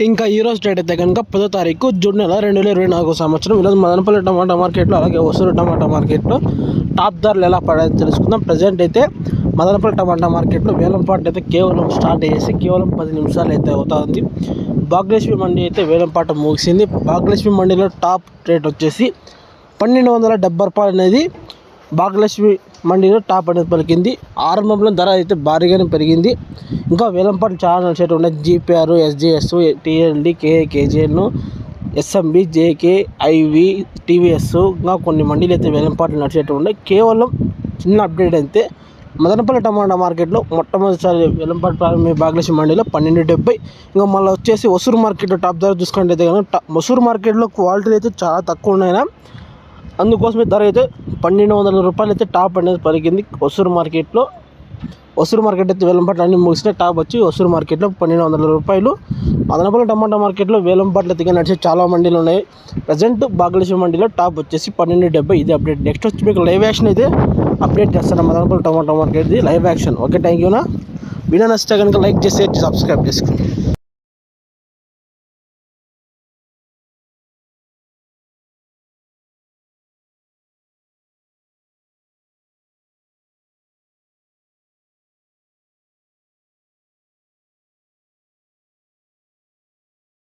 ఇంకా ఈ రోజు డేట్ అయితే కనుక 10వ తారీఖు జూన్ నెల 2024 సంవత్సరం. ఈరోజు మదనపల్లి టమాటా మార్కెట్లో అలాగే ఒసూరు టమాటా మార్కెట్లో టాప్ ధరలు ఎలా పడాయో తెలుసుకుందాం. ప్రజెంట్ అయితే మదనపల్లి టమాటా మార్కెట్లో వేలం పాట అయితే కేవలం స్టార్ట్ అయ్యేసి కేవలం 10 నిమిషాలు అయితే అవుతుంది. భాగ్యలక్ష్మి మండి అయితే వేలం పాట ముగిసింది. భాగ్యలక్ష్మి మండిలో టాప్ రేట్ వచ్చేసి 1270 రూపాయలు అనేది భాగ్యలక్ష్మి మండిలో టాప్ అనేది పలికింది. ఆరంభంలో ధర అయితే భారీగానే పెరిగింది. ఇంకా వేలంపాట్లు చాలా నడిచేట్టు ఉన్నాయి. GPR, SJS, TLD, KJN, SMB, JK, IV, TVS ఇంకా కొన్ని మండీలు అయితే వేలంపాట్లు నడిచేట్టు ఉన్నాయి. కేవలం చిన్న అప్డేట్ అయితే మదనపల్లి టమాటా మార్కెట్లో మొట్టమొదటిసారి వేలంపాటు ప్రారంభ భాగ్యలక్ష్మి మండీలో 1270. ఇంకా మళ్ళీ వచ్చేసి ఒసూరు మార్కెట్లో టాప్ ధర చూసుకుంటే కనుక ఒసూరు మార్కెట్లో క్వాలిటీలు అయితే చాలా తక్కువ ఉన్నాయి. అందుకోసమే ధర అయితే 1200 రూపాయలు అయితే టాప్ అనేది పలికింది. ఒసూరు మార్కెట్ అయితే వేలంపాట్లు అన్ని ముగిసిన టాప్ వచ్చి ఒసూరు మార్కెట్లో 1200 రూపాయలు. మదనపల్లి టమాటా మార్కెట్లో వేలంపాట్లు అయితే నడిచే చాలా మండీలు ఉన్నాయి. ప్రజెంట్ భాగ్యలక్ష్మి మండీలో టాప్ వచ్చేసి 1270. ఇది అప్డేట్. నెక్స్ట్ వచ్చి మీకు లైవ్ యాక్షన్ అయితే అప్డేట్ చేస్తాను. మదనపల్లి టమాటా మార్కెట్ది లైవ్ యాక్షన్. ఓకే, థ్యాంక్ యూనా. వీడియో నచ్చితే కనుక లైక్ చేసి సబ్స్క్రైబ్ చేసుకోండి.